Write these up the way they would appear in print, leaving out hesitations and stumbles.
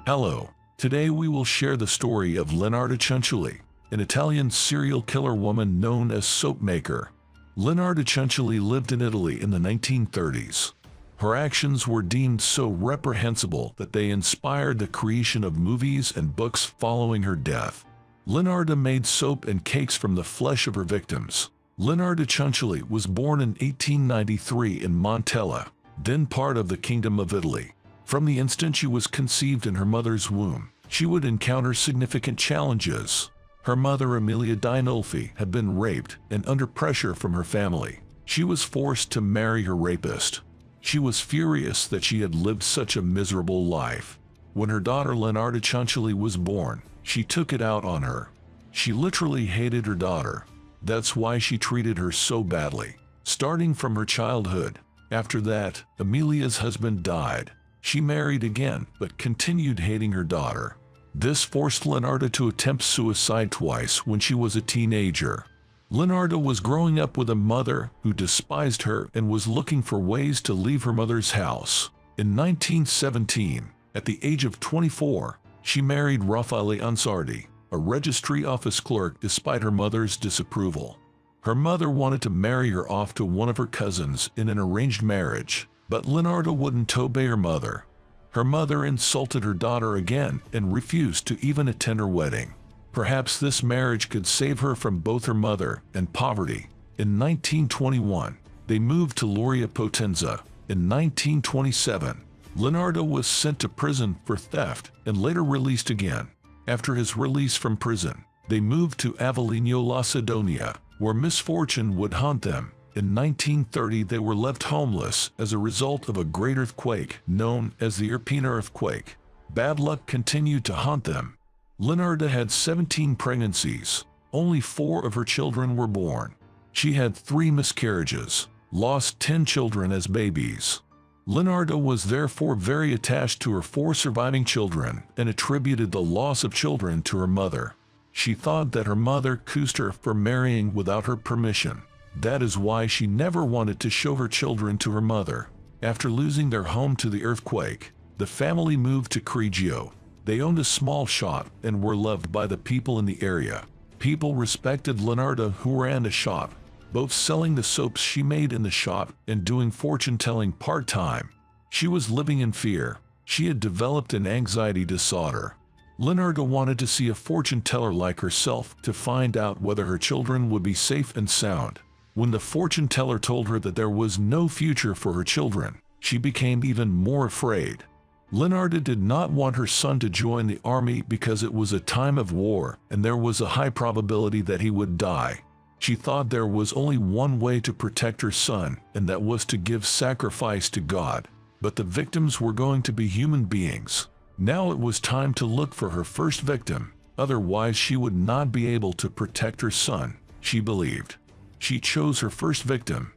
Hello, today we will share the story of Leonarda Cianciulli, an Italian serial killer woman known as Soap Maker. Leonarda Cianciulli lived in Italy in the 1930s. Her actions were deemed so reprehensible that they inspired the creation of movies and books following her death. Leonarda made soap and cakes from the flesh of her victims. Leonarda Cianciulli was born in 1893 in Montella, then part of the Kingdom of Italy. From the instant she was conceived in her mother's womb, she would encounter significant challenges. Her mother, Emilia Dinolfi, had been raped, and under pressure from her family, she was forced to marry her rapist. She was furious that she had lived such a miserable life. When her daughter Leonarda Cianciulli was born, she took it out on her. She literally hated her daughter. That's why she treated her so badly, starting from her childhood. After that, Emilia's husband died. She married again, but continued hating her daughter. This forced Leonarda to attempt suicide twice when she was a teenager. Leonarda was growing up with a mother who despised her and was looking for ways to leave her mother's house. In 1917, at the age of 24, she married Raffaele Pansardi, a registry office clerk, despite her mother's disapproval. Her mother wanted to marry her off to one of her cousins in an arranged marriage, but Leonarda wouldn't obey her mother. Her mother insulted her daughter again and refused to even attend her wedding. Perhaps this marriage could save her from both her mother and poverty. In 1921, they moved to Lauria Potenza. In 1927, Leonarda was sent to prison for theft and later released again. After his release from prison, they moved to Avellino, Lacedonia, where misfortune would haunt them. In 1930, they were left homeless as a result of a great earthquake known as the Irpinia earthquake. Bad luck continued to haunt them. Leonarda had 17 pregnancies. Only 4 of her children were born. She had 3 miscarriages, lost 10 children as babies. Leonarda was therefore very attached to her 4 surviving children and attributed the loss of children to her mother. She thought that her mother cursed her for marrying without her permission. That is why she never wanted to show her children to her mother. After losing their home to the earthquake, the family moved to Correggio. They owned a small shop and were loved by the people in the area. People respected Leonarda, who ran the shop, both selling the soaps she made in the shop and doing fortune-telling part-time. She was living in fear. She had developed an anxiety disorder. Leonarda wanted to see a fortune-teller like herself to find out whether her children would be safe and sound. When the fortune-teller told her that there was no future for her children, she became even more afraid. Leonarda did not want her son to join the army because it was a time of war and there was a high probability that he would die. She thought there was only one way to protect her son, and that was to give sacrifice to God. But the victims were going to be human beings. Now it was time to look for her first victim, otherwise she would not be able to protect her son, she believed. She chose her first victim,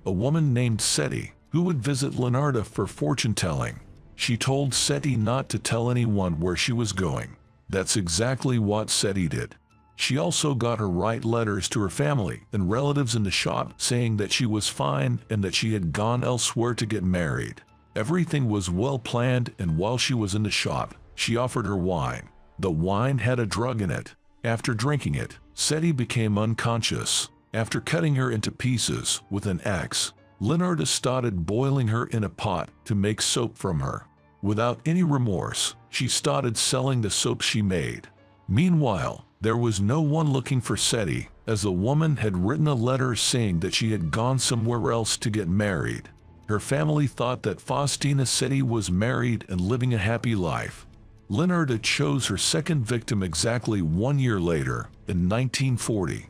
a woman named Seti, who would visit Leonarda for fortune-telling. She told Seti not to tell anyone where she was going. That's exactly what Seti did. She also got her write letters to her family and relatives in the shop saying that she was fine and that she had gone elsewhere to get married. Everything was well planned, and while she was in the shop, she offered her wine. The wine had a drug in it. After drinking it, Seti became unconscious. After cutting her into pieces with an axe, Leonarda started boiling her in a pot to make soap from her. Without any remorse, she started selling the soap she made. Meanwhile, there was no one looking for Seti, as the woman had written a letter saying that she had gone somewhere else to get married. Her family thought that Faustina Seti was married and living a happy life. Leonarda chose her second victim exactly 1 year later, in 1940.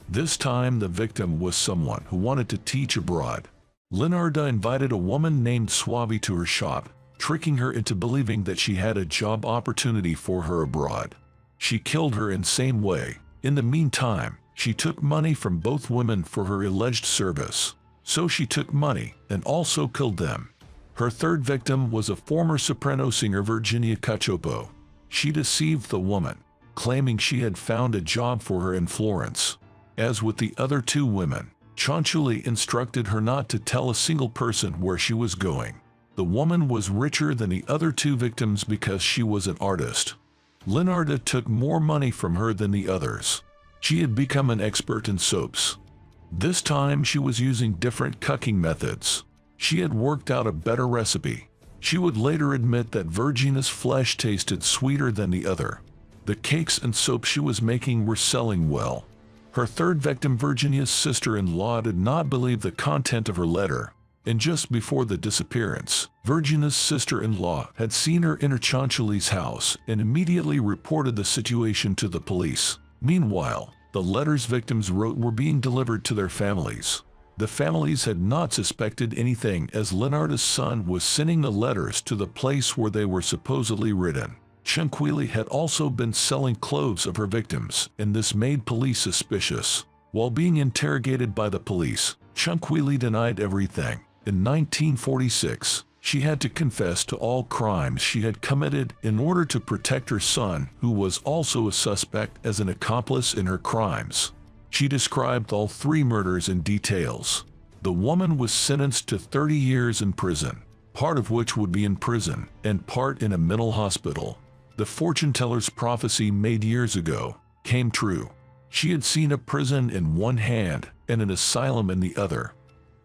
This time the victim was someone who wanted to teach abroad. Leonarda invited a woman named Suavi to her shop, tricking her into believing that she had a job opportunity for her abroad. She killed her in the same way. In the meantime, she took money from both women for her alleged service. So she took money and also killed them. Her third victim was a former soprano singer, Virginia Cacioppo. She deceived the woman, claiming she had found a job for her in Florence. As with the other 2 women, Cianciulli instructed her not to tell a single person where she was going. The woman was richer than the other two victims because she was an artist. Leonarda took more money from her than the others. She had become an expert in soaps. This time she was using different cooking methods. She had worked out a better recipe. She would later admit that Virginia's flesh tasted sweeter than the other. The cakes and soap she was making were selling well. Her third victim, Virginia's sister-in-law, did not believe the content of her letter, and just before the disappearance, Virginia's sister-in-law had seen her enter Cianciulli's house and immediately reported the situation to the police. Meanwhile, the letters victims wrote were being delivered to their families. The families had not suspected anything, as Leonarda's son was sending the letters to the place where they were supposedly written. Cianciulli had also been selling clothes of her victims, and this made police suspicious. While being interrogated by the police, Cianciulli denied everything. In 1946, she had to confess to all crimes she had committed in order to protect her son, who was also a suspect as an accomplice in her crimes. She described all three murders in details. The woman was sentenced to 30 years in prison, part of which would be in prison and part in a mental hospital. The fortune teller's prophecy made years ago came true. She had seen a prison in one hand and an asylum in the other.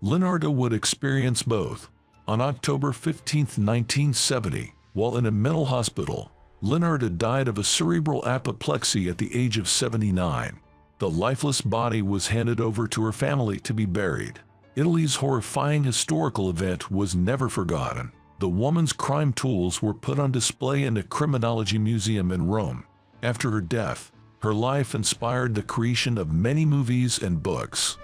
Leonarda would experience both. On October 15, 1970, while in a mental hospital, Leonarda died of a cerebral apoplexy at the age of 79. The lifeless body was handed over to her family to be buried. Italy's horrifying historical event was never forgotten. The woman's crime tools were put on display in a criminology museum in Rome. After her death, her life inspired the creation of many movies and books.